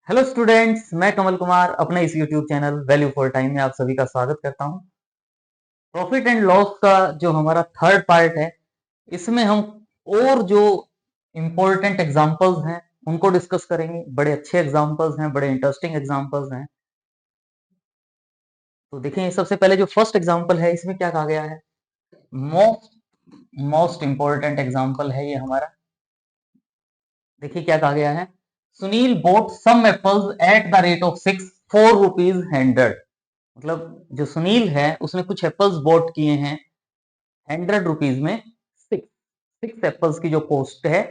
Hello students, मैं कमल कुमार अपने इस YouTube channel value for time में आप सभी का स्वागत करता हूं। प्रॉफिट एंड लॉस का जो हमारा थर्ड पार्ट है, इसमें हम और जो इम्पोर्टेंट एग्जांपल्स हैं उनको डिस्कस करेंगे। बड़े अच्छे एग्जांपल्स हैं, बड़े इंटरेस्टिंग एग्जांपल्स हैं। तो देखें, सबसे पहले जो फर्स्ट एग्जांपल है, इसमें क्या कहा गया है? मोस्ट मोस्ट इंपॉर्टेंट एग्जांपल है ये हमारा। देखिए क्या कहा गया है। Sunil bought some apples at the rate of 4 rupees 100। मतलब जो सुनील है उसने कुछ एप्पल्स बोट किए हैं 100 रुपीज में। सिक्स सिक्स एप्पल्स की जो कॉस्ट है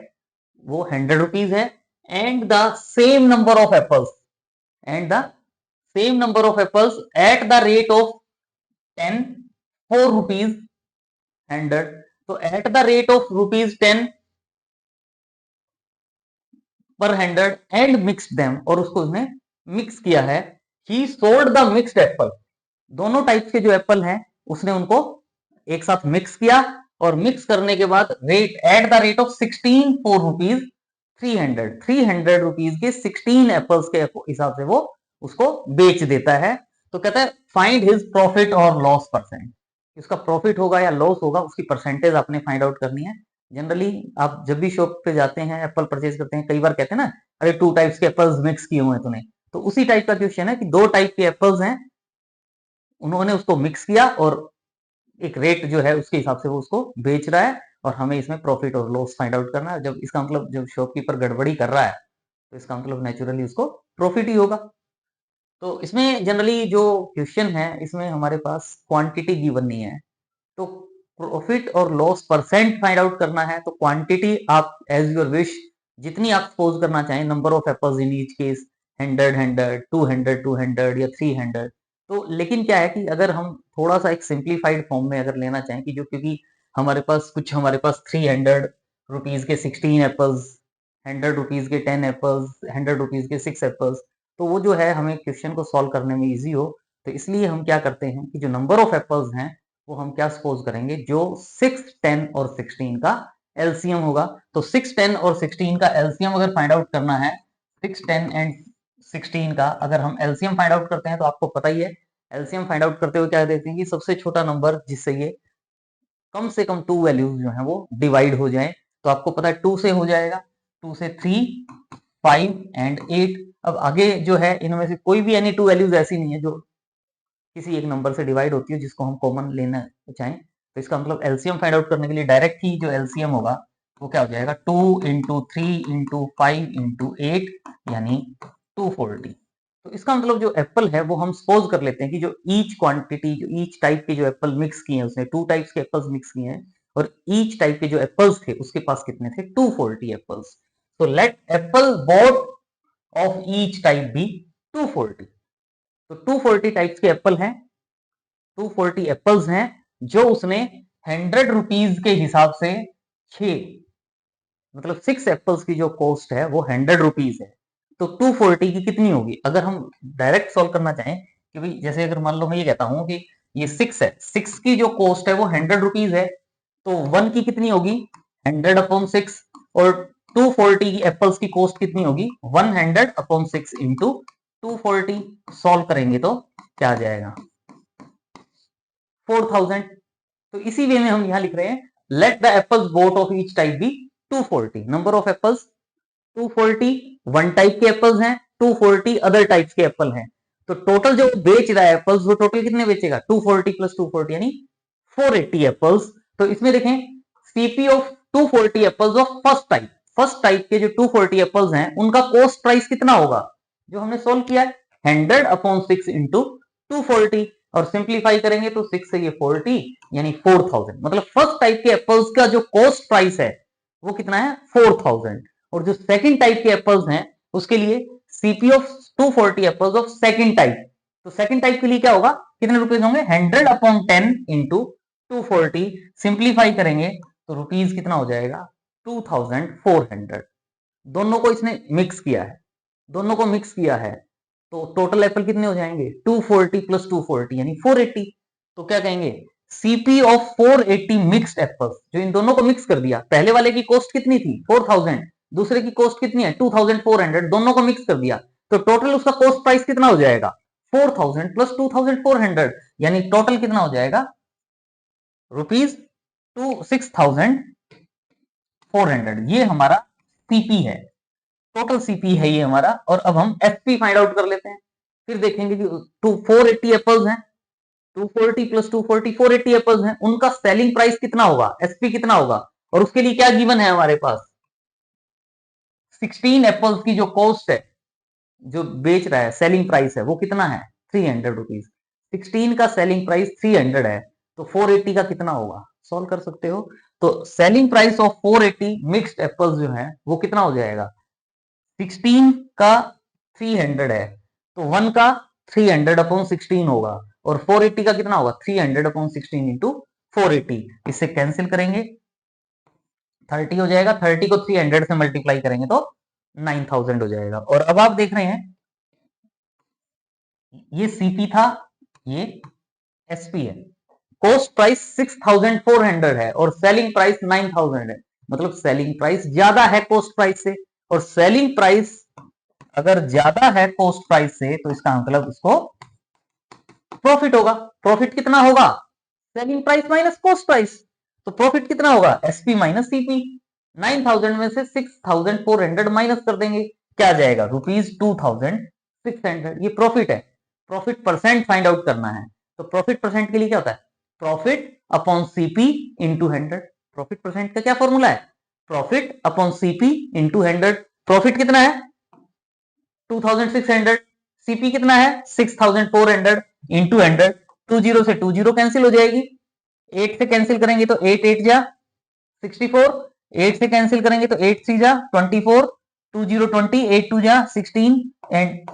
वो 100 रुपीज है। And the same number of apples and the same number of apples at the rate of 10 4 rupees 100। तो eight the rate of rupees 10 पर 100 एंड मिक्स देम, और उसको उसने मिक्स किया है। ही सोल्ड द मिक्स्ड एप्पल। दोनों type के जो एप्पल हैं उसने उनको एक साथ मिक्स किया, और मिक्स करने के बाद rate at the rate of 16 4 rupees 300 rupees के 16 एप्पल्स के हिसाब से वो उसको बेच देता है। तो कहता है फाइंड हिज प्रॉफिट और लॉस परसेंट। उसका प्रॉफिट होगा या लॉस होगा, उसकी परसेंटेज आपने फाइंड आउट करनी है। जनरली आप जब भी शॉप पे जाते हैं, एप्पल परचेज करते हैं, कई बार कहते हैं ना, अरे 2 टाइप्स के एप्पल्स मिक्स किए हुए हैं तूने। तो उसी टाइप का क्वेश्चन है कि 2 टाइप के एप्पल्स हैं, उन्होंने उसको मिक्स किया और एक रेट जो है उसके हिसाब से वो उसको बेच रहा है, और हमें इसमें प्रॉफिट और लॉस फाइंड आउट करना है। जब इसका मतलब जब शॉपकीपर गड़बड़ी कर रहा है तो इसका मतलब नेचुरली उसको प्रॉफिट ही होगा। तो इसमें जनरली जो क्वेश्चन है, इसमें हमारे पास क्वांटिटी गिवन नहीं है, तो प्रॉफिट और लॉस परसेंट फाइंड आउट करना है। तो क्वांटिटी आप एज योर विश जितनी आप सपोज करना चाहें, number of apples in each case 100 200 या 300। तो लेकिन क्या है कि अगर हम थोड़ा सा एक सिंप्लीफाइड फॉर्म में अगर लेना चाहें कि जो, क्योंकि हमारे पास 300 रुपीज के 16 एप्पल्स, 100 रुपीज के 10 एप्पल्स, 100 रुपीज के 6 एप्पल्स, तो वो जो है हमें क्वेश्चन को सॉल्व करने में इजी हो, तो इसलिए हम क्या करते हैं कि जो नंबर ऑफ एप्पल्स हैं वो हम क्या सपोज करेंगे, जो 6 10 और 16 का एलसीएम होगा। तो 6 10 और 16 का एलसीएम अगर फाइंड आउट करना है, 6 10 एंड 16 का अगर हम एलसीएम फाइंड आउट करते हैं, तो आपको पता ही है एलसीएम फाइंड आउट करते हुए क्या देखते हैं कि सबसे छोटा नंबर जिससे ये कम से कम 2 वैल्यूज जो है वो डिवाइड हो जाए। तो आपको पता है 2 से हो जाएगा, 2 से 3 5 एंड 8। अब आगे जो है इनमें से कोई भी एनी 2 वैल्यूज ऐसी नहीं है जो किसी एक नंबर से डिवाइड होती है जिसको हम कॉमन लेना चाहें। तो इसका मतलब एलसीएम फाइंड आउट करने के लिए डायरेक्ट ही जो एलसीएम होगा वो क्या हो जाएगा, 2 × 3 × 5 × 8 यानी 240। तो इसका मतलब जो एप्पल है वो हम सपोज कर लेते हैं कि जो ईच क्वांटिटी, जो ईच टाइप के जो एप्पल मिक्स किए हैं, उसने 2 टाइप्स के एप्पल्स मिक्स किए हैं, और ईच टाइप के जो एप्पल्स थे उसके पास कितने थे, 240 एप्पल्स। तो let apple bought of each type be 240। तो 240 टाइप्स के एप्पल हैं, 240 एप्पल्स हैं जो उसने 100 रुपीज के हिसाब से 6, मतलब 6 एप्पल्स की जो कॉस्ट है वो 100 रुपीज है। तो 240 की कितनी होगी? अगर हम डायरेक्ट सॉल्व करना चाहें कि भाई जैसे अगर मान लो मैं ये कहता हूं कि ये 6 है, 6 की जो कॉस्ट है वो 100 रुपीज है, तो 1 की कितनी होगी, 100/6। और 240 की एप्पल्स की कॉस्ट कितनी होगी, 100/6 इंटू 240। सॉल्व करेंगे तो क्या आ जाएगा, 4000। तो इसी वे में हम यहां लिख रहे हैं let the apples bought of each type be 240। Number of apples 240 one type के एप्पल्स हैं, 240 अदर टाइप्स के एप्पल हैं। तो टोटल जो बेच रहा है एप्पल्स, वो टोटल कितने बेचेगा, 240 प्लस 240 यानी 480 एप्पल्स। तो इसमें देखें CP of 240 apples of first type के जो 240 एप्पल्स हैं उनका कॉस्ट प्राइस कितना होगा, जो हमने सोल्व किया है 100/6 इंटू 240। और सिंप्लीफाई करेंगे तो 6 से ये 40 यानी 4000। मतलब फर्स्ट टाइप के एप्पल्स का जो कॉस्ट प्राइस है वो कितना है, 4000। और जो सेकंड टाइप के एप्पल्स हैं उसके लिए CP of 240 apples of second type, तो सेकंड टाइप के लिए क्या होगा, कितने रुपीज होंगे, 100/10 इंटू 240। सिंप्लीफाई करेंगे तो रुपीज कितना हो जाएगा, 2400। दोनों को इसने मिक्स किया है, दोनों को मिक्स किया है, तो टोटल एप्पल कितने हो जाएंगे, 240 प्लस 240 यानी 480। तो क्या कहेंगे, सीपी ऑफ 480 मिक्स्ड एप्पल्स। जो इन दोनों को मिक्स कर दिया, पहले वाले की कॉस्ट कितनी थी 4000, दूसरे की कॉस्ट कितनी है 2400, दोनों को मिक्स कर दिया, तो टोटल उसका कॉस्ट प्राइस कितना हो जाएगा 4000 प्लस 2400, यानी टोटल कितना हो जाएगा रुपीज 6400। ये हमारा सीपी है, टोटल सीपी है ये हमारा। और अब हम एसपी फाइंड आउट कर लेते हैं, फिर देखेंगे कि 480 एप्पल्स हैं, 240 प्लस 240 480 एप्पल्स हैं, उनका सेलिंग प्राइस कितना होगा, एसपी कितना होगा। और उसके लिए क्या गिवन है हमारे पास, 16 एप्पल्स की जो कॉस्ट है, जो बेच रहा है सेलिंग प्राइस है वो कितना है 300 रुपीज। 16 का सेलिंग प्राइस 300 है, तो 480 का कितना होगा, सॉल्व कर सकते हो। तो selling price of 480 mixed apples जो है वो कितना हो जाएगा, 16 का 300 है, तो 1 का 300 अपॉन 16 होगा, और 480 का कितना होगा 300 अपॉन 16 इंटू 480। इससे कैंसिल करेंगे 30 हो जाएगा, 30 को 300 से मल्टीप्लाई करेंगे तो 9000 हो जाएगा। और अब आप देख रहे हैं ये सीपी था, ये एसपी है, कॉस्ट प्राइस 6400 है और सेलिंग प्राइस 9000 है, मतलब सेलिंग प्राइस ज्यादा है कॉस्ट प्राइस से। और सेलिंग प्राइस अगर ज्यादा है कॉस्ट प्राइस से तो इसका मतलब उसको प्रॉफिट होगा। प्रॉफिट कितना होगा, selling price minus cost price, तो प्रॉफिट कितना होगा एसपी माइनस सीपी। 9000 में से 6400 माइनस कर देंगे, क्या आ जाएगा रुपीज 2600, ये प्रॉफिट है। प्रॉफिट परसेंट फाइंड आउट करना है, तो प्रॉफिट परसेंट के लिए क्या होता है, profit upon CP into 100। Profit percent का क्या फॉर्मूला है, profit upon CP into 100। Profit कितना है 2600, सीपी कितना है 6400 इंटू 100। 20 से 20 कैंसिल हो जाएगी, 8 से कैंसिल करेंगे तो 8 8 जा 64, 8 से कैंसिल करेंगे तो 8 3 जा 24, 20 20, 8 2 जा 16 एंड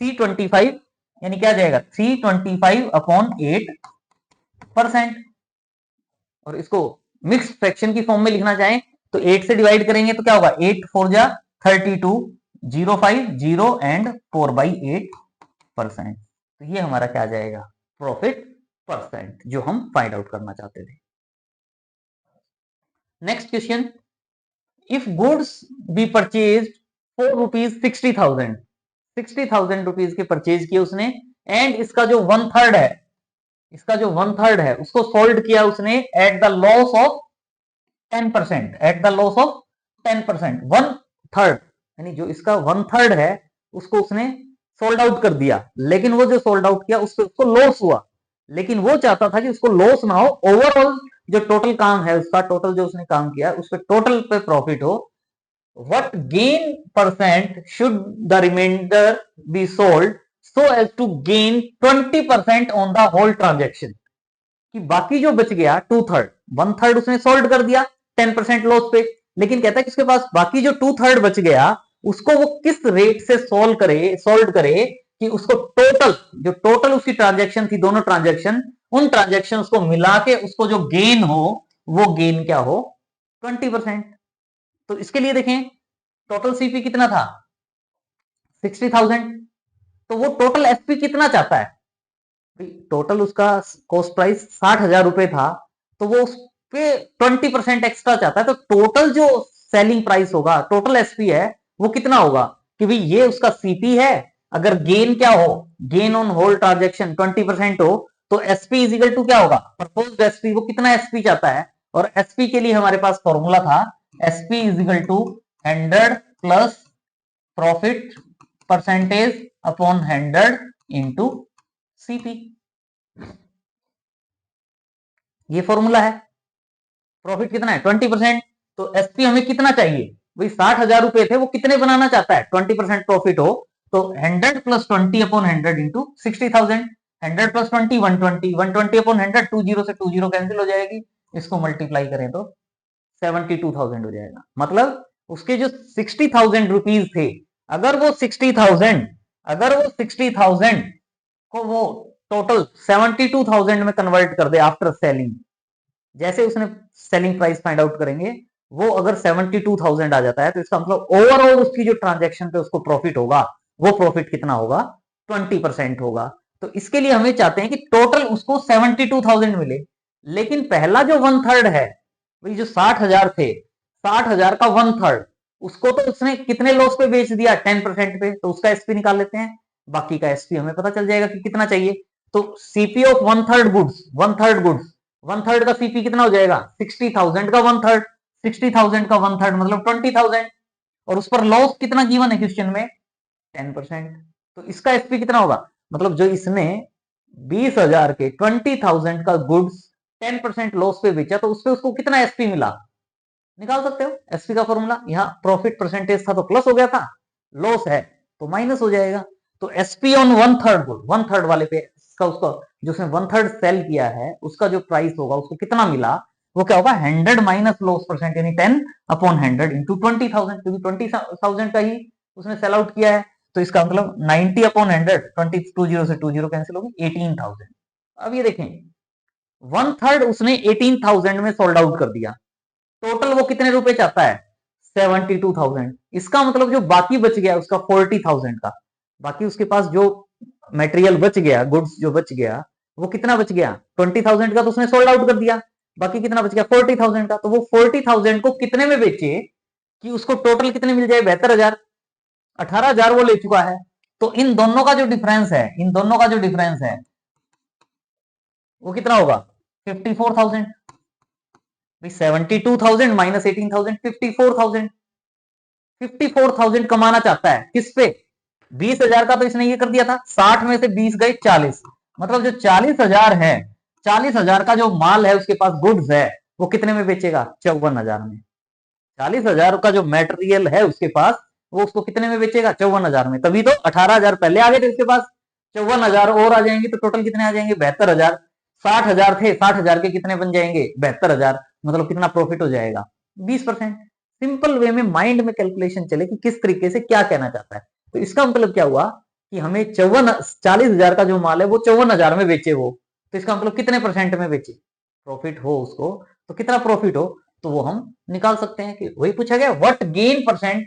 325, यानी क्या जाएगा 325 अपॉन 8%। और इसको मिक्स फ्रैक्शन की फॉर्म में लिखना चाहें तो 8 से डिवाइड करेंगे तो क्या होगा 8 4 जा 32, 05 0 एंड 4/8%। तो ये हमारा क्या आ जाएगा प्रॉफिट परसेंट, जो हम फाइंड आउट करना चाहते थे। Next question, if goods B purchase for rupees 60,000, 60,000 rupees के परचेज किए उसने, एंड इसका जो 1/3 है, इसका जो 1/3 है उसको सोल्ड किया उसने at the loss of 10%, at the loss of 10%। 1/3 यानी जो इसका 1/3 है उसको उसने सोल्ड आउट कर दिया, लेकिन वो जो सोल्ड आउट किया उससे उसको लॉस हुआ, लेकिन वो चाहता था कि उसको लॉस ना हो, ओवरऑल जो टोटल काम है उसका, टोटल जो उसने काम किया उस पर टोटल पे प्रॉफिट हो। What gain percent should the remainder be sold so as to gain 20% on the whole transaction? कि बाकी जो बच गया 2/3, 1/3 उसने सोल्ड कर दिया 10% लॉस पे, लेकिन कहता है कि उसके पास बाकी जो 2/3 बच गया उसको वो किस रेट से सोल्व करे कि उसको टोटल, जो टोटल उसकी ट्रांजेक्शन थी, दोनों ट्रांजेक्शन, उन ट्रांजेक्शन को मिला के उसको जो गेन हो वो गेन क्या हो 20%। तो इसके लिए देखें टोटल सीपी कितना था 60,000, तो वो टोटल एसपी कितना चाहता है, टोटल उसका कॉस्ट प्राइस 60,000 रुपए था, तो वो उस पे 20% एक्स्ट्रा चाहता है, तो टोटल जो सेलिंग प्राइस होगा, टोटल एसपी है वो कितना होगा, कि भाई ये उसका सीपी है, अगर गेन क्या हो, गेन ऑन होल ट्रांजेक्शन 20% हो, तो एसपी इज इक्वल टू क्या होगा प्रपोज्ड एसपी, वो कितना एसपी चाहता है। और एसपी के लिए हमारे पास फॉर्मूला था SP is equal to 100 plus profit percentage upon 100 into CP, ये फॉर्मूला है। प्रॉफिट कितना है 20%, तो एसपी हमें कितना चाहिए, भाई 60,000 रुपए थे, वो कितने बनाना चाहता है 20% प्रॉफिट हो, तो 100 plus 20 upon 100 into 60,000, 100 plus 20 120, 120 upon 100, 20 से 20 कैंसिल हो जाएगी, इसको मल्टीप्लाई करें तो 72,000 हो जाएगा। मतलब उसके जो 60,000 रुपीज थे, अगर वो 60,000 को वो टोटल 72,000 में कन्वर्ट कर दे आफ्टर सेलिंग, जैसे उसने सेलिंग प्राइस फाइंड आउट करेंगे, वो अगर 72,000 आ जाता है तो इसका मतलब ओवरऑल उसकी जो ट्रांजेक्शन पे उसको प्रॉफिट होगा, वो प्रॉफिट कितना होगा 20% होगा। तो इसके लिए हमें चाहते हैं कि टोटल उसको 72,000 मिले, लेकिन पहला जो 1/3 है, वही जो 60,000 थे, 60,000 का 1/3, उसको तो उसने कितने लॉस पे बेच दिया, 10% पे, तो उसका एसपी निकाल लेते हैं। बाकी का एसपी हमें पता चल जाएगा कि कितना चाहिए। तो CP of one third goods, one third का सीपी कितना हो जाएगा, 60,000 का वन थर्ड, 60,000 का वन थर्ड मतलब 20,000, और उस पर लॉस कितना गिवन है क्वेश्चन में, 10%। तो इसका एसपी कितना होगा, मतलब जो इसने 20,000 के 20,000 का गुड्स 10% लॉस पे बेचा, तो उसपे उसको कितना एसपी मिला, निकाल सकते हो। एसपी का फॉर्मूला, यहाँ प्रॉफिट परसेंटेज था तो प्लस हो गया था, लॉस है तो माइनस हो जाएगा। तो SP on one third good, one third वाले पे इसका, उसका जो उसने वन थर्ड सेल किया है उसका जो प्राइस होगा उसको कितना मिला, वो क्या होगा, 100 माइनस लॉस परसेंट, यानी 10/100 इंटू 20,000, क्योंकि 20,000 का ही उसने सेल आउट किया है। तो इसका मतलब 90/100, 20 से 20 कैंसिल होगी, 18,000। अब ये देखें, वन थर्ड उसने 18,000 में सोल्ड आउट कर दिया, टोटल वो कितने रुपए चाहता है, 72,000। इसका मतलब जो बाकी बच गया उसका 40,000 का, बाकी उसके पास जो मटेरियल बच गया, गुड्स जो बच गया, वो कितना बच गया, 20,000 का तो उसने सोल्ड आउट कर दिया, बाकी कितना बच गया, 40,000 का। तो वो 40,000 को कितने में बेचे कि उसको टोटल कितने मिल जाए, 72,000, 18,000 वो ले चुका है। तो इन दोनों का जो डिफरेंस है, इन दोनों का जो डिफरेंस है वो कितना होगा, 54,000। 72,000 माइनस 18,000, 54,000। 54,000 कमाना चाहता है किस पे, 20,000 का तो इसने ये कर दिया था, 60 में से 20 गए 40, मतलब जो 40,000 है, 40,000 का जो माल है उसके पास, गुड्स है, वो कितने में बेचेगा, 54,000 में। 40,000 का जो मेटेरियल है उसके पास, वो उसको कितने में बेचेगा, 54,000 में। तभी तो 18,000 पहले आ गए थे उसके पास, 54,000 और आ जाएंगे तो टोटल कितने आ जाएंगे, 72,000। 60,000 थे, 60,000 के कितने बन जाएंगे, 72,000, मतलब कितना प्रॉफिट हो जाएगा, 20%। सिंपल वे में माइंड में कैलकुलेशन चले कि किस तरीके से क्या कहना चाहता है। तो इसका मतलब क्या हुआ कि हमें 40,000 का जो माल है वो 54,000 में बेचे वो, तो इसका मतलब कितने परसेंट में बेचे, प्रॉफिट हो उसको, तो कितना प्रॉफिट हो, तो वो हम निकाल सकते हैं। कि वही पूछा गया, what gain percent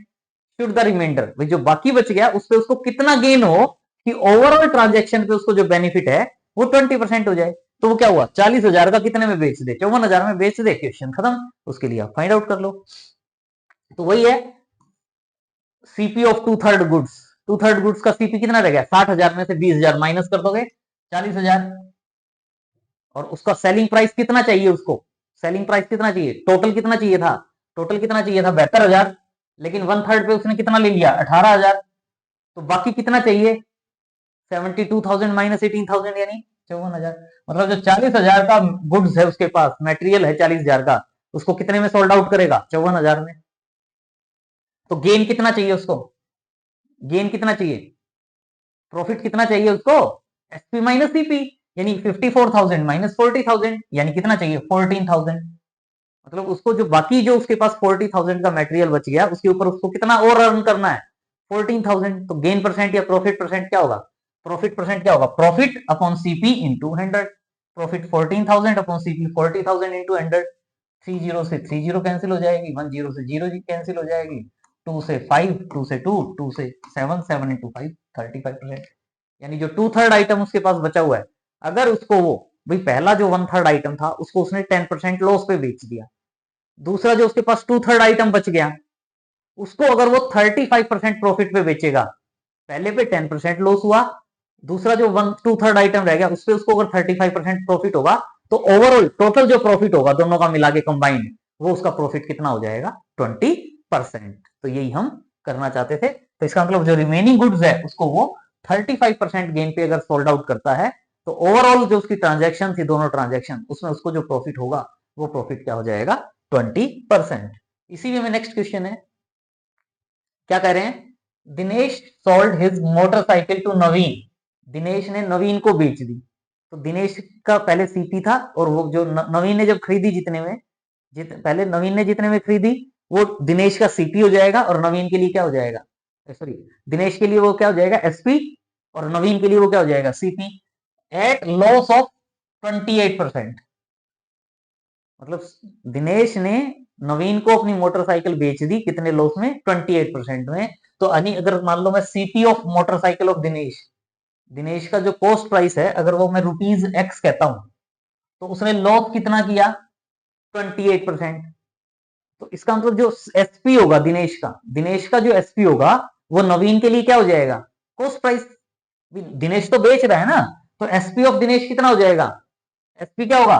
should the remainder, जो बाकी बच गया उस पे उसको कितना गेन हो कि ओवरऑल ट्रांजेक्शन पे उसको जो बेनिफिट है वो 20% हो जाए। तो वो क्या हुआ, 40,000 का कितने में बेच दे, 54,000 में बेच दे, क्वेश्चन खत्म। उसके लिए आप फाइंड आउट कर लो। तो वही है CP of two third goods, two third goods का सीपी कितना रह गया, 60,000 में से 20,000 माइनस कर दोगे 40,000, और उसका सेलिंग प्राइस कितना चाहिए, उसको सेलिंग प्राइस कितना चाहिए, टोटल कितना चाहिए था, टोटल कितना चाहिए था, 72,000, लेकिन वन थर्ड पे उसने कितना ले लिया, 18,000, तो बाकी कितना चाहिए, 72,000 माइनस 18,000 यानी 54,000। मतलब जो 40,000 का गुड्स है उसके पास, मटेरियल है 40,000 का, उसको कितने में सोल्ड आउट करेगा, 54,000 में। तो गेन कितना चाहिए उसको, गेन कितना चाहिए, प्रॉफिट कितना चाहिए उसको, एसपी माइनस सीपी, यानी 54,000 माइनस 40,000, यानी कितना चाहिए, 14,000। मतलब उसको जो बाकी जो उसके पास 40,000 का मटेरियल बच गया उसके ऊपर उसको कितना और अर्न करना है, 14,000। तो गेन परसेंट या प्रॉफिट परसेंट क्या होगा, प्रॉफिट परसेंट क्या होगा, profit upon CP into 100, profit 14,000 upon CP 40,000 into 100। 30 से 30 कैंसिल हो जाएगी, 10 से 0 कैंसिल हो जाएगी, 2 से 5, 2 से 2, 2 से 7, 7 इंटू 5, 35%। यानी जो टू थर्ड आइटम उसके पास बचा हुआ है, अगर उसको वो, भाई पहला जो वन थर्ड आइटम था उसको उसने 10% लॉस पे बेच दिया, दूसरा जो उसके पास टू थर्ड आइटम बच गया उसको अगर वो 35% प्रॉफिट पे बेचेगा, पहले पे 10% लॉस हुआ, दूसरा जो वन टू थर्ड आइटम रह गया उस पर उसको अगर 35% प्रॉफिट होगा, तो ओवरऑल टोटल जो प्रॉफिट होगा दोनों का मिला के कंबाइंड, वो उसका प्रॉफिट कितना हो जाएगा, 20%। तो यही हम करना चाहते थे। तो इसका मतलब जो रिमेनिंग गुड्स है उसको वो 35% गेन पे अगर सोल्ड आउट करता है, तो ओवरऑल जो उसकी ट्रांजेक्शन थी, दोनों ट्रांजेक्शन, उसमें उसको जो प्रॉफिट होगा वो प्रॉफिट क्या हो जाएगा, 20%। इसी में नेक्स्ट क्वेश्चन है, क्या कह रहे हैं, Dinesh sold his motorcycle to Naveen, Dinesh ने नवीन को बेच दी। तो दिनेश का पहले सीपी था, और वो जो नवीन ने जब खरीदी, जितने में पहले नवीन ने जितने में खरीदी वो दिनेश का सीपी हो जाएगा, और नवीन के लिए क्या हो जाएगा, सॉरी, दिनेश के लिए वो क्या हो जाएगा, एसपी, और नवीन के लिए वो क्या हो जाएगा, सीपी, एट लॉस ऑफ 28%। मतलब दिनेश ने नवीन को अपनी मोटरसाइकिल बेच दी, कितने लॉस में, 28% में। तो अगर मान लो मैं CP of motorcycle of Dinesh, Dinesh का जो कॉस्ट प्राइस है अगर वो मैं ₹X कहता हूं, तो उसने लॉस कितना किया, 28%। तो इसका मतलब जो एसपी होगा दिनेश का जो एसपी होगा वो नवीन के लिए क्या हो जाएगा, कॉस्ट प्राइस। दिनेश तो बेच रहा है ना, तो एसपी ऑफ दिनेश कितना हो जाएगा, एसपी क्या होगा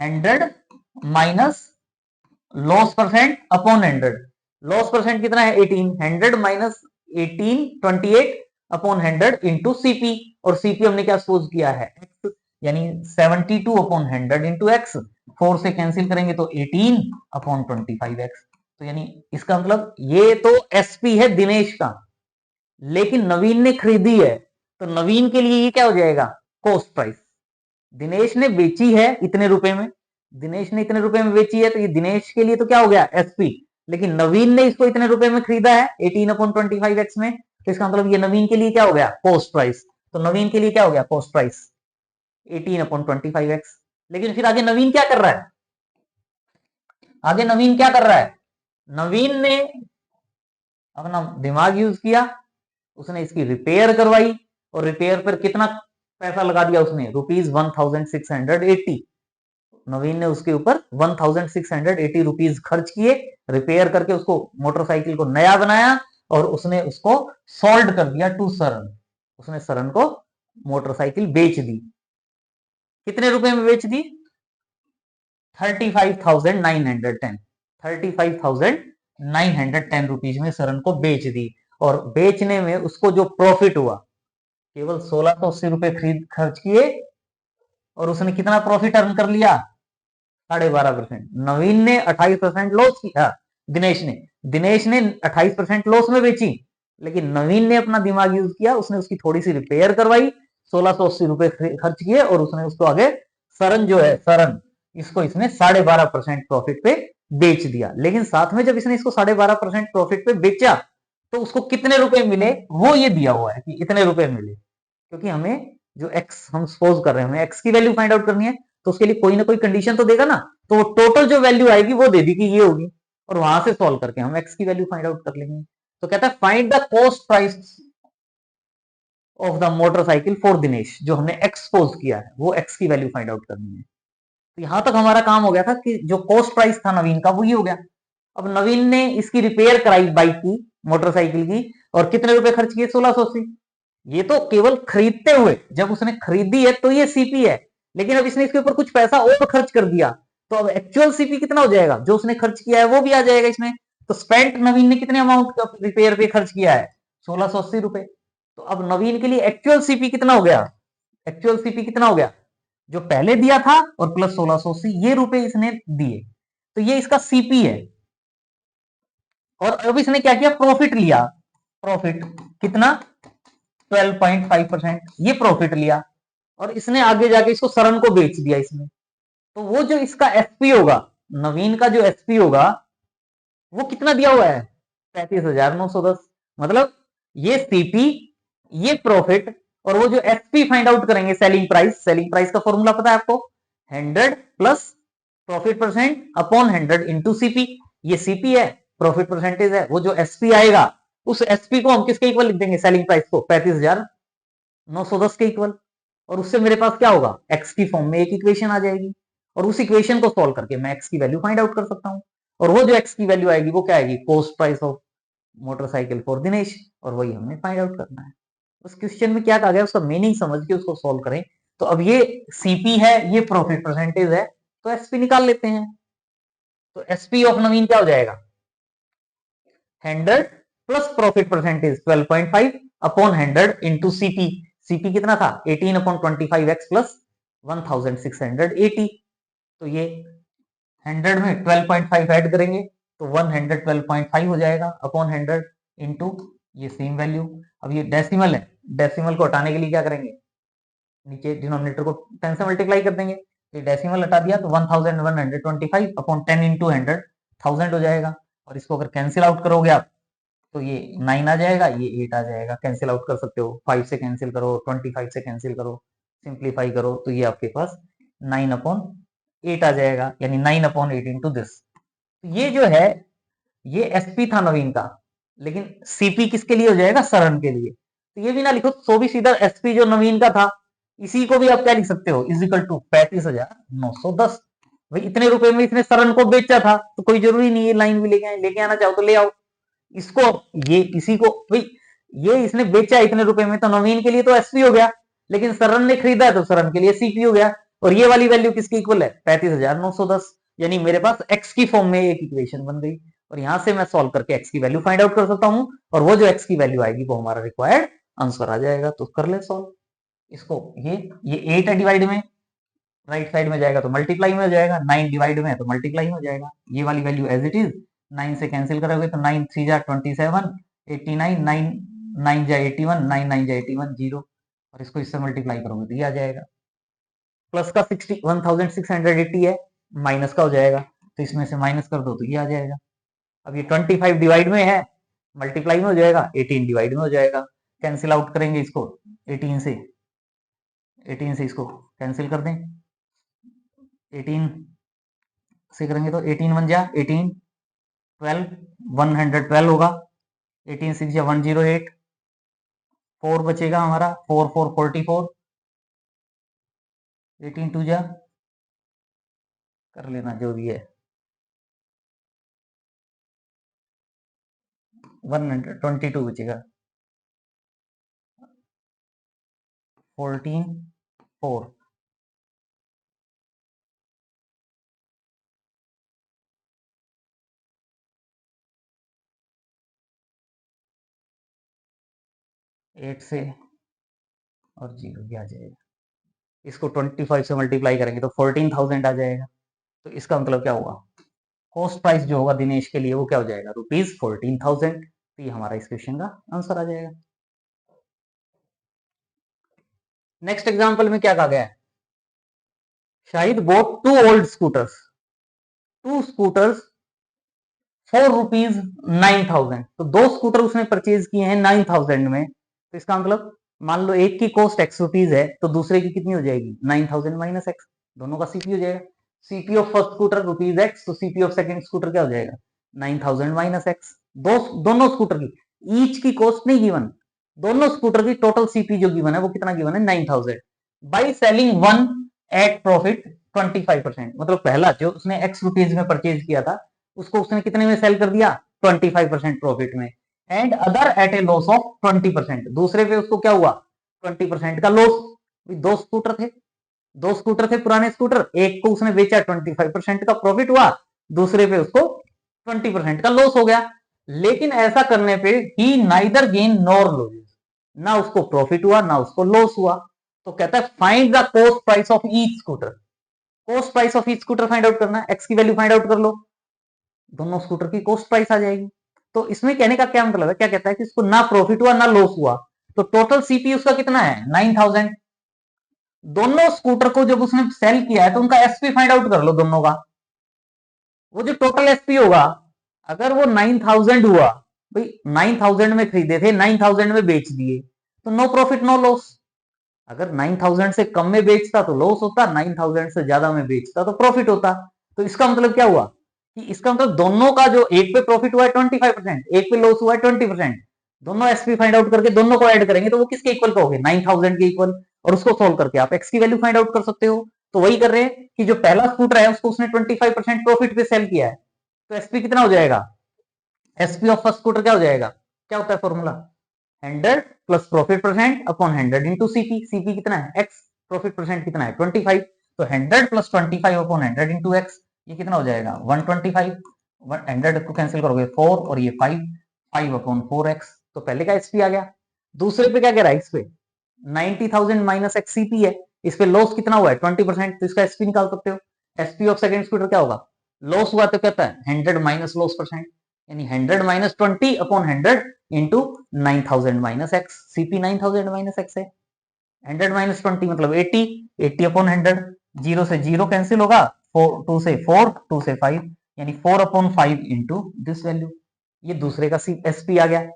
100 minus loss percent upon 100। Loss percent कितना है 18, 100 माइनस 18 28 अपॉन 100 इंटू सीपी, और सीपी हमने क्या सपोज किया है एक्स, यानी 72 अपॉन 100 इंटू एक्स, 4 से कैंसिल करेंगे तो 18 अपॉन 25x। तो यानी इसका मतलब ये तो एसपी है दिनेश का, लेकिन नवीन ने खरीदी है, तो नवीन के लिए ये क्या हो जाएगा, कॉस्ट प्राइस। दिनेश ने बेची है इतने रुपए में, दिनेश ने इतने रुपए में बेची है, तो ये दिनेश के लिए तो क्या हो गया एसपी, लेकिन नवीन ने इसको इतने रुपए में खरीदा है 18/25x में, तो इसका मतलब ये नवीन के लिए क्या हो गया कॉस्ट प्राइस। तो नवीन के लिए क्या हो गया कॉस्ट प्राइस 18/25x। लेकिन फिर आगे नवीन क्या कर रहा है, आगे नवीन क्या कर रहा है, नवीन ने अपना दिमाग यूज किया, उसने इसकी रिपेयर करवाई, और रिपेयर पर कितना पैसा लगा दिया उसने, ₹1680। नवीन ने उसके ऊपर 1680 रुपीज खर्च किए, रिपेयर करके उसको मोटरसाइकिल को नया बनाया, और उसने उसको सोल्ड कर दिया टू सरन, उसने सरन को मोटरसाइकिल बेच दी। कितने रुपए में बेच दी, 35,910, 35,910 रुपीज में सरन को बेच दी। और बेचने में उसको जो प्रॉफिट हुआ, केवल 1680 रुपए खरीद खर्च किए, और उसने कितना प्रॉफिट अर्न कर लिया 12.5%। नवीन ने 28% लॉस किया, दिनेश ने 28% लॉस में बेची, लेकिन नवीन ने अपना दिमाग यूज किया, उसने उसकी थोड़ी सी रिपेयर करवाई, 1680 रुपए खर्च किए, और उसने उसको आगे सरन जो है सरन, इसको इसने 12.5% प्रॉफिट पे बेच दिया। लेकिन साथ में जब इसने इसको 12.5% प्रॉफिट पे बेचा, तो उसको कितने रुपए मिले वो ये दिया हुआ है कि इतने रुपए मिले, क्योंकि हमें जो एक्स हम सपोज कर रहे हैं, हमें एक्स की वैल्यू फाइंड आउट करनी है, तो उसके लिए कोई ना कोई कंडीशन तो देगा ना, तो वो टोटल जो वैल्यू आएगी वो दे दी कि ये होगी, और वहां से सॉल्व करके हम एक्स की वैल्यू फाइंड आउट कर लेंगे। तो कहता है find the cost price of the motorcycle for Dinesh, जो हमने एक्सपोज किया है वो एक्स की वैल्यू फाइंड आउट करनी है। तो यहां तक हमारा काम हो गया था कि जो कॉस्ट प्राइस था नवीन का वो ये हो गया। अब नवीन ने इसकी रिपेयर कराई बाइक की, मोटरसाइकिल की, और कितने रुपए खर्च किए 1680। ये तो केवल खरीदते हुए, जब उसने खरीदी है तो ये सीपी है, लेकिन अब इसने इसके ऊपर कुछ पैसा और खर्च कर दिया, तो अब एक्चुअल सीपी कितना हो जाएगा, जो उसने खर्च किया है वो भी आ जाएगा इसमें। तो स्पेंट नवीन ने कितने अमाउंट का रिपेयर पे खर्च किया है 1680 रुपए। तो अब नवीन के लिए एक्चुअल सीपी कितना हो गया, एक्चुअल सीपी कितना हो गया, जो पहले दिया था और प्लस 1680 ये रुपए इसने दिए, तो ये इसका सीपी है। और अब इसने क्या किया, प्रॉफिट लिया, प्रॉफिट कितना 12.5% ये प्रॉफिट लिया, और इसने आगे जाके इसको सरन को बेच दिया इसमें। तो वो जो इसका एसपी होगा, नवीन का जो एसपी होगा वो कितना दिया हुआ है 35,910। मतलब ये सीपी, ये प्रॉफिट, और वो जो एसपी फाइंड आउट करेंगे सेलिंग प्राइस का फॉर्मूला पता है आपको, 100 plus profit percent upon 100 into CP. ये सीपी है, प्रॉफिट परसेंटेज है, वो जो एसपी आएगा उस एसपी को हम किसके इक्वल लिख देंगे, सेलिंग प्राइस को 35,910 के इक्वल, और उससे मेरे पास क्या होगा एक्स की फॉर्म में एक इक्वेशन आ जाएगी, और उस इक्वेशन को सॉल्व करके मैं एक्स की वैल्यू फाइंड आउट कर सकता हूं। और वो जो एक्स की वैल्यू आएगी वो क्या आएगी, cost price of motorcycle for Dinesh, और वही हमने फाइंड आउट करना है। उस क्वेश्चन में क्या कहा गया उसका मीनिंग समझ के उसको सॉल्व करें। तो अब ये सीपी है, ये प्रॉफिट परसेंटेज है, तो एसपी निकाल लेते हैं। तो एसपी ऑफ नवीन क्या हो जाएगा 100 plus profit percentage 12.5 upon 100 into CP. CP कितना था 18/25x प्लस 1680। तो ये 100 में 12.5 ऐड करेंगे तो 112.5 हो जाएगा अपॉन 100 इंटू ये सेम वैल्यू। अब ये डेसिमल है, डेसिमल को हटाने के लिए क्या करेंगे, नीचे डिनोमिनेटर को 10 से मल्टीप्लाई कर देंगे, ये डेसिमल हटा दिया तो 1125 अपॉन 10 इंटू 100 1000 हो जाएगा। और इसको अगर कैंसिल आउट करोगे आप तो ये 9 आ जाएगा, ये 8 आ जाएगा, कैंसिल आउट कर सकते हो, 5 से कैंसिल करो, 25 से कैंसिल करो, सिंप्लीफाई करो, तो ये आपके पास 9/8 आ जाएगा, यानी 9/8 इंटू दिस। ये जो है ये एसपी था नवीन का, लेकिन सीपी किसके लिए हो जाएगा, सरन के लिए। तो ये भी ना लिखो, सो भी सीधा एसपी जो नवीन का था इसी को भी आप क्या लिख सकते हो इज इक्वल टू 35,910। भाई इतने रुपए में इसने सरन को बेचा था, तो कोई जरूरी नहीं है लाइन भी लेके आना चाहो तो ले आओ इसको। ये किसी को भाई ये इसने बेचा इतने रुपए में, तो नवीन के लिए तो एसपी हो गया, लेकिन सरन ने खरीदा है तो सरन के लिए सीपी हो गया। और ये वाली वैल्यू किसकी इक्वल है? 35,910। यानी मेरे पास एक्स की फॉर्म में एक इक्वेशन बन गई, और यहां से मैं सॉल्व करके एक्स की वैल्यू फाइंड आउट कर सकता हूं, और वो जो एक्स की वैल्यू आएगी वो हमारा रिक्वायर्ड आंसर आ जाएगा। तो कर ले सॉल्व इसको। ये 8 है डिवाइड में, राइट साइड में जाएगा तो मल्टीप्लाई में हो जाएगा, 9 डिवाइड में है तो मल्टीप्लाई में हो जाएगा। ये वाली वैल्यू एज इट इज 9 से कैंसिल करोगे तो 9 3 जा 27, 89, 9 9 जा 81, 9 9 जा 81, 0, और इसको इससे मल्टीप्लाई करोगे तो ये आ जाएगा। प्लस का 1680 है, माइनस का हो जाएगा, तो इसमें से माइनस कर दो तो ये आ जाएगा। अब ये 25 डिवाइड में है, मल्टीप्लाई में हो जाएगा, 18 डिवाइड में हो जाएगा। कैंसिल आउट करेंगे इसको 18 से, 18 से इसको कैंसिल कर दें, 18 से करेंगे तो 18 1 जा 18, 12 112 होगा, 18 6 जा 108, 4 बचेगा हमारा, 4 4 44, 18 2 जा कर लेना जो भी है 122 बचेगा, 14 4, एट से और 0 भी आ जाएगा। इसको 25 से मल्टीप्लाई करेंगे तो 14,000 आ जाएगा। तो इसका मतलब क्या होगा? कॉस्ट प्राइस जो होगा दिनेश के लिए वो क्या हो जाएगा? ₹14,000। तो ये हमारा इस क्वेश्चन का आंसर आ जाएगा। नेक्स्ट एग्जांपल में क्या कहा गया है? Shahid bought two old scooters, two scooters for ₹9,000। तो दो स्कूटर उसने परचेज किए हैं 9,000 में। तो इसका मतलब मान लो एक की कॉस्ट x रुपीज है, तो दूसरे की कितनी हो जाएगी? 9,000 माइनस x, दोनों का सीपी हो जाएगा। CP of first scooter ₹x, तो सीपी ऑफ सेकंड स्कूटर क्या हो जाएगा? 9,000 माइनस x। दोनों स्कूटर की ईच की कॉस्ट नहीं गिवन, दोनों स्कूटर की टोटल सीपी जो गिवन है वो कितना गिवन है? 9,000। By selling one at profit 25%। मतलब पहला जो उसने x रुपीज में परचेज किया था उसको उसने कितने में सेल कर दिया? 25% प्रॉफिट में। And other at A loss of 20%। दूसरे पे उसको क्या हुआ? 20% का लॉस। दो स्कूटर थे, दो स्कूटर थे पुराने स्कूटर, एक को उसने बेचा 25% का प्रॉफिट हुआ, दूसरे पे उसको 20% का लॉस हो गया। लेकिन ऐसा करने पे ही नाइदर गेन नॉर लॉसेस, ना उसको प्रॉफिट हुआ ना उसको लॉस हुआ। तो कहता है find the cost price of each scooter. Cost price of each scooter find out करना है, एक्स की वैल्यू फाइंड आउट कर लो, दोनों स्कूटर की कॉस्ट प्राइस आ जाएगी। तो इसमें कहने का क्या मतलब है? क्या कहता है कि इसको ना प्रॉफिट हुआ ना लॉस हुआ, तो टोटल सीपी उसका कितना है? 9,000। दोनों स्कूटर को जब उसने सेल किया है तो उनका एसपी फाइंड आउट कर लो दोनों का। वो जो टोटल एसपी होगा, अगर वो 9,000 हुआ, भाई 9,000 में खरीदे थे, 9,000 में बेच दिए, तो नो प्रॉफिट नो लॉस। अगर 9,000 से कम में बेचता तो लॉस होता, 9,000 से ज्यादा में बेचता तो प्रॉफिट होता। तो इसका मतलब क्या हुआ कि इसका मतलब दोनों का जो एक पे प्रॉफिट हुआ है 25%, एक पे लॉस हुआ है 20%, दोनों एसपी फाइंड आउट करके दोनों को ऐड करेंगे तो वो किसके इक्वल कहोगे? 9,000 के इक्वल। और उसको सोल्व करके आप एक्स की वैल्यू फाइंड आउट कर सकते हो। तो वही कर रहे हैं कि जो पहला स्कूटर है उसको उसने 25% प्रॉफिट पे सेल किया है, तो एसपी कितना हो जाएगा? एसपी ऑफ फर्स्ट स्कूटर क्या हो जाएगा? क्या होता है formula? 100 plus profit percent upon 100 into CP. CP कितना है? एक्स। प्रॉफिट परसेंट कितना है? 25। तो 100 प्लस 25 अपॉन 100 इंटू एक्स, ये कितना हो जाएगा? 125। 100 को कैंसिल करोगे 4 और ये 5, 5 अपॉन 4x। तो पहले का एसपी आ गया। दूसरे पे क्या कह रहा है? इस पे 90,000 माइनस एक्स सीपी है, इस पे लॉस कितना हुआ है? 20%। तो इसका एसपी निकाल सकते हो। एसपी ऑफ सेकंड स्कूटर क्या होगा? लॉस हुआ तो कहता है 100 माइनस लॉस परसेंट, यानी 100 minus 20 upon 100 into 9,000 minus x. CP 9,000 minus x है। 100 माइनस 20 मतलब 80, 80 अपॉन 100, जीरो से जीरो कैंसिल होगा, 2 से 4, 2 से 5, यानी 4 अपॉन 5 इंटू दिस वैल्यू। ये दूसरे का एसपी आ गया,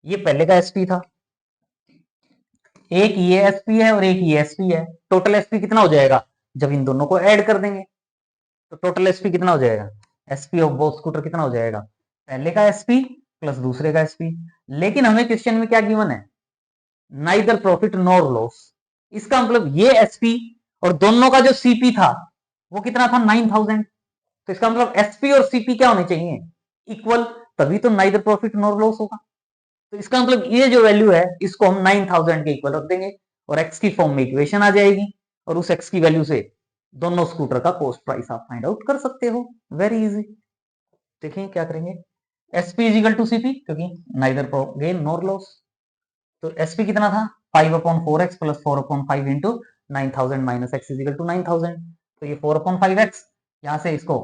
ये पहले का एसपी था। एक ये एसपी है और एक ये एसपी है। टोटल एसपी कितना हो जाएगा जब इन दोनों को ऐड कर देंगे? तो टोटल एसपी कितना हो जाएगा? एसपी ऑफ बोथ स्कूटर कितना हो जाएगा? पहले का एसपी प्लस दूसरे का एसपी। लेकिन हमें क्वेश्चन में क्या गिवन है? Neither profit nor loss. इसका मतलब ये एसपी और दोनों का जो सीपी था वो कितना था 9000। तो इसका मतलब एसपी और सीपी क्या होने चाहिए, इक्वल, तभी तो नाइदर प्रॉफिट नॉर लॉस होगा। तो इसका मतलब ये जो वैल्यू है इसको हम 9000 के इक्वल रख देंगे और एक्स की फॉर्म में इक्वेशन आ जाएगी और उस एक्स की वैल्यू से दोनों स्कूटर का कॉस्ट प्राइस आप फाइंड आउट कर सकते हो। Very easy. देखिए क्या करेंगे, SP is equal to CP, क्योंकि नाइदर गेन नॉर लॉस। तो एसपी कितना था 5/4x plus 4/5 into 9000 minus x is equal to 9000। तो ये 4/5x, यहां से इसको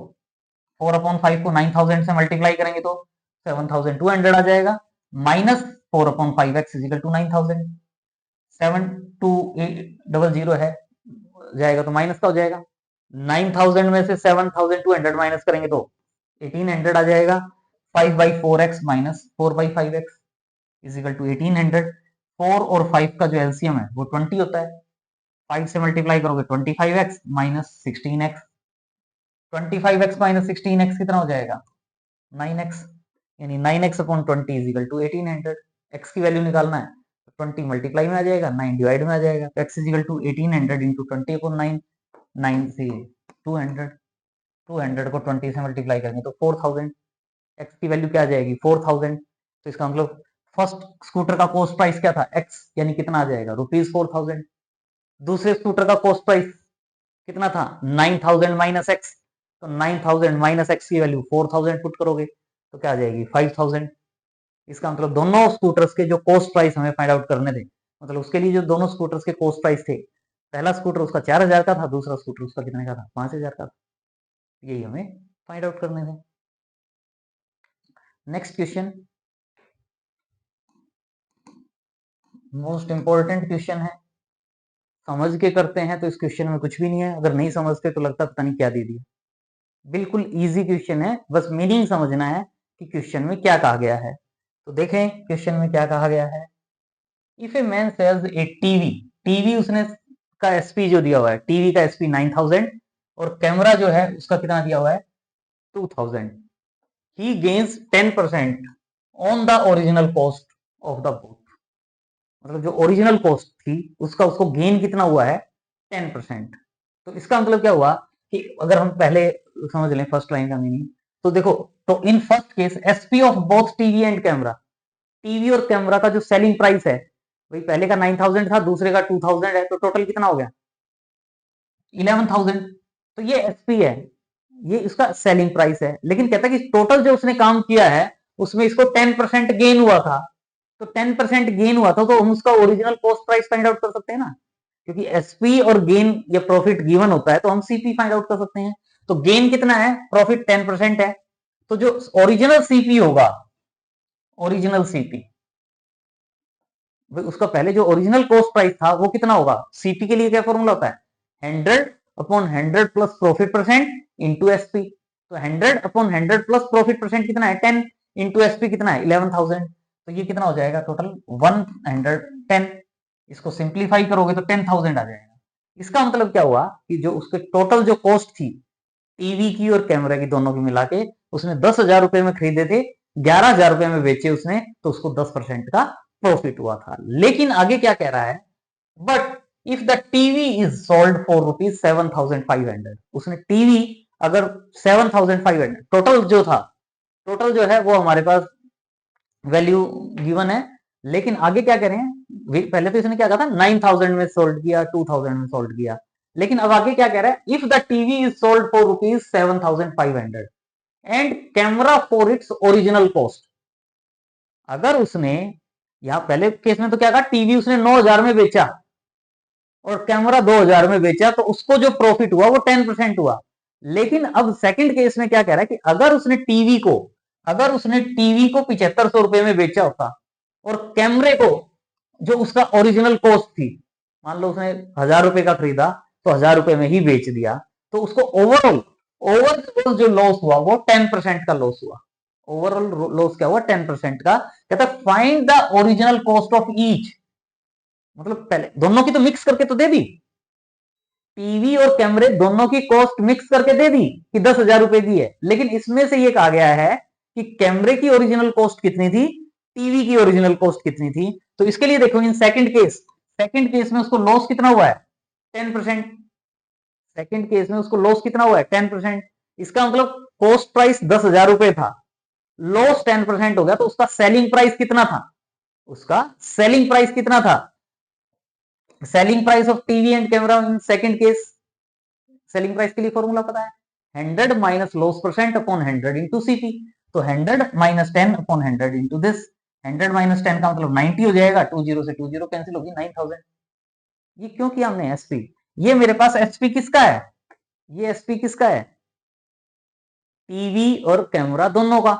4/5 को 9000 से मल्टीप्लाई करेंगे तो 7200 आ जाएगा, minus 4/5x is equal to 9000। 72800 है जाएगा तो माइनस का हो जाएगा, 9000 में से 7200 माइनस करेंगे तो 1800 आ जाएगा। 5/4x minus 4/5x is equal to 1800। 4 और 5 का जो एलसीएम है वो 20 होता है, 5 से मल्टीप्लाई करोगे 25x minus 16x। 25x minus 16x कितना हो जाएगा 9x, यानी 9x upon 20 is equal to 1800। x की वैल्यू निकालना है तो 20 मल्टीप्लाई में आ जाएगा, 9 डिवाइड में आ जाएगा, तो x is equal to 1800 into 20 upon 9, 9 से 200, 200 को 20 से मल्टीप्लाई करेंगे तो 4000, x की वैल्यू क्या आ जाएगी 4000। तो इसका मतलब फर्स्ट स्कूटर का कॉस्ट प्राइस क्या था x, यानी कितना आ जाएगा ₹4000। दूसरे स्कूटर का कॉस्ट प्राइस कितना था 9000 माइनस एक्स, तो 9000 माइनस एक्स की वैल्यू 4000 पुट करोगे तो क्या आ जाएगी 5000। इसका मतलब दोनों स्कूटर्स के जो कॉस्ट प्राइस हमें फाइंड आउट करने थे, मतलब उसके लिए जो दोनों स्कूटर्स के कॉस्ट प्राइस थे, पहला स्कूटर उसका 4000 का था, दूसरा स्कूटर उसका कितने का था 5000 का था। यही हमें फाइंड आउट करने थे। Next question, most important question है, समझ के करते हैं तो इस क्वेश्चन में कुछ भी नहीं है, अगर नहीं समझते तो लगता पता नहीं क्या दे दिया। बिल्कुल इजी क्वेश्चन है, बस मीनिंग समझना है कि क्वेश्चन में क्या कहा गया है। तो देखें क्वेश्चन में क्या कहा गया है। If a man sells a TV, TV उसने का एसपी जो दिया हुआ है, टीवी का एसपी 9000 और कैमरा जो है उसका कितना दिया हुआ है 2000। ही gains 10% on the original cost of the both, मतलब जो ओरिजिनल कॉस्ट थी उसका उसको गेन कितना हुआ है 10%। तो इसका मतलब क्या हुआ कि अगर हम पहले समझ लें फर्स्ट लाइन का मीनिंग, तो देखो, तो in first case SP of both TV and camera, TV और कैमरा का जो सेलिंग प्राइस है, भाई पहले का 9000 था दूसरे का 2000 है, तो टोटल कितना हो गया 11000। तो ये एसपी है, ये इसका सेलिंग प्राइस है, लेकिन कहता है कि टोटल जो उसने काम किया है उसमें इसको 10% गेन हुआ था, तो 10% गेन हुआ था तो हम उसका original cost price find out कर सकते हैं ना, क्योंकि एसपी और गेन या प्रॉफिट गिवन होता है तो हम सीपी फाइंड आउट कर सकते हैं। तो गेन कितना है, प्रॉफिट 10% है, तो जो ओरिजिनल सीपी होगा, ओरिजिनल सीपी, उसका पहले जो ओरिजिनल कॉस्ट प्राइस था वो कितना होगा, सीपी के लिए क्या फॉर्मूला होता है 100/100 plus profit percent into SP. तो 100/100 प्लस प्रॉफिट परसेंट कितना है 10 इंटू एसपी कितना है 11000। तो ये कितना हो जाएगा टोटल 110। इसको सिंप्लीफाई करोगे तो 10000 आ जाएगा। इसका मतलब क्या हुआ कि जो उसके टोटल जो कॉस्ट थी टीवी की और कैमरा की दोनों की मिला के, उसने 10,000 रुपए में खरीदे थे, 11,000 रुपए में बेचे उसने, तो उसको 10% का प्रॉफिट हुआ था। लेकिन आगे क्या कह रहा है, but if the TV is sold for ₹7,500, उसने टीवी अगर 7,500 टोटल जो था, टोटल जो है वो हमारे पास वैल्यू गिवन है, लेकिन आगे क्या करें, पहले तो इसने क्या कहा था 9000 में सोल्ड किया, 2000 में सोल्ड किया, लेकिन अब आगे क्या कह रहा है, if the TV is sold for ₹7,500 and camera for its original cost. अगर उसने, यहां पहले केस में तो क्या कहा, टीवी उसने 9,000 में बेचा और कैमरा 2,000 में बेचा, तो उसको जो प्रॉफिट हुआ वो 10% हुआ। लेकिन अब सेकंड केस में क्या कह रहा है कि अगर उसने टीवी को, अगर उसने टीवी को 7500 रुपए में बेचा होता और कैमरे को जो उसका ओरिजिनल कॉस्ट थी, मान लो उसने 1000 रुपए का खरीदा तो 1000 रुपए में ही बेच दिया, तो उसको ओवरऑल ओवरऑल जो लॉस हुआ वो 10% का लॉस हुआ। ओवरऑल लॉस क्या हुआ 10% का। कहता है find the original cost of each, मतलब पहले दोनों की तो मिक्स करके तो दे दी, टीवी और कैमरे दोनों की कॉस्ट मिक्स करके दे दी कि 10,000 रुपए दी है, लेकिन इसमें से ये कहा गया है कि कैमरे की ओरिजिनल कॉस्ट कितनी थी, टीवी की ओरिजिनल कॉस्ट कितनी थी। तो इसके लिए देखो इन सेकंड केस में उसको लॉस कितना हुआ है 10%। सेकंड केस में उसको लॉस कितना हुआ है 10%। इसका मतलब कॉस्ट प्राइस 10,000 रुपए था, लॉस 10% हो गया, तो उसका सेलिंग प्राइस कितना था, उसका सेलिंग प्राइस कितना था, selling price of TV and camera in second case, selling price के लिए फॉर्मूला पता है 100 minus loss percent upon 100 into CP. तो 100 minus 10 upon 100 into this, 100 minus 10 का मतलब 90 हो जाएगा, 20 से 20 कैंसिल होगी 9000। ये क्यों किया हमने एसपी, ये मेरे पास एसपी किसका है, ये एसपी किसका है, टीवी और कैमरा दोनों का।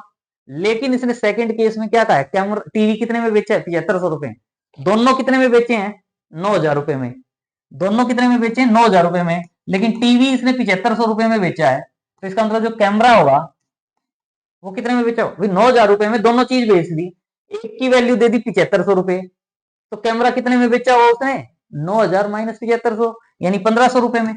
लेकिन इसने सेकंड केस में क्या कहा है, कैमरा टीवी कितने में बेचा है 7500 रुपए, दोनों कितने में बेचे हैं 9000 रुपए में, दोनों कितने में बेचे हैं 9000 रुपए में, लेकिन टीवी इसने 7500 रुपए में बेचा है, तो इसका मतलब जो कैमरा होगा वो कितने में बेचा, 9000 रुपए में दोनों चीज बेच दी, एक की वैल्यू दे दी 7500 रुपए, तो कैमरा कितने में बेचा हुआ उसने 9000 माइनस 7500 यानी 1500 रुपए में।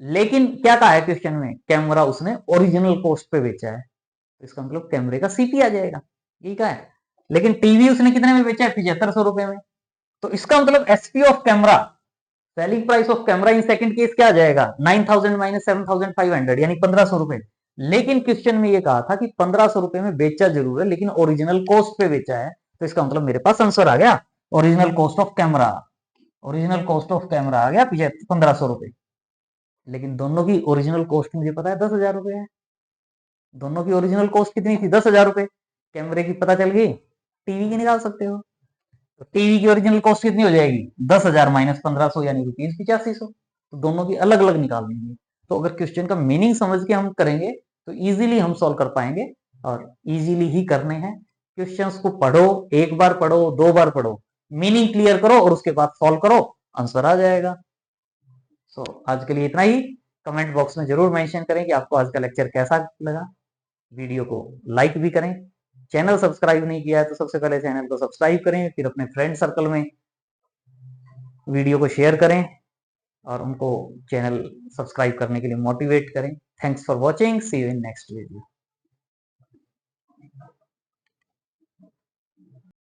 लेकिन क्या कहा है क्वेश्चन में, कैमरा उसने ओरिजिनल कॉस्ट पे बेचा है, तो इसका मतलब कैमरे का सीपी आ जाएगा, यही कहा है। लेकिन टीवी उसने कितने में बेचा है 7500 रुपए में, तो इसका मतलब SP of camera, selling price of camera in second case क्या आ जाएगा 9000 माइनस 7500 यानी 1500 रुपए। लेकिन क्वेश्चन में ये कहा था कि 1500 रुपए में बेचा जरूर है लेकिन ओरिजिनल कॉस्ट पे बेचा है, तो इसका मतलब मेरे पास आंसर आ गया original cost of camera, original cost of camera आ गया 1500 रुपए। लेकिन दोनों की ओरिजिनल कॉस्ट मुझे पता है 10,000 रुपए है, दोनों की ओरिजिनल कॉस्ट कितनी थी 10,000 रुपए, कैमरे की पता चल गई, टीवी की निकाल सकते हो, तो टीवी की ओरिजिनल कॉस्ट कितनी हो जाएगी 10,000 माइनस 1500 यानी रुपीज 8500, तो दोनों की अलग अलग निकाल देंगे। तो अगर क्वेश्चन का मीनिंग समझ के हम करेंगे तो इजीली हम सॉल्व कर पाएंगे, और इजीली ही करने हैं। क्वेश्चंस को पढ़ो, एक बार पढ़ो, दो बार पढ़ो, मीनिंग क्लियर करो और उसके बाद सॉल्व करो, आंसर आ जाएगा। सो आज के लिए इतना ही। कमेंट बॉक्स में जरूर मेंशन करें कि आपको आज का लेक्चर कैसा लगा, वीडियो को लाइक भी करें, चैनल सब्सक्राइब नहीं किया है तो सबसे पहले चैनल को सब्सक्राइब करें, फिर अपने फ्रेंड सर्कल में वीडियो को शेयर करें और उनको चैनल सब्सक्राइब करने के लिए मोटिवेट करें। Thanks for watching, see you in next video.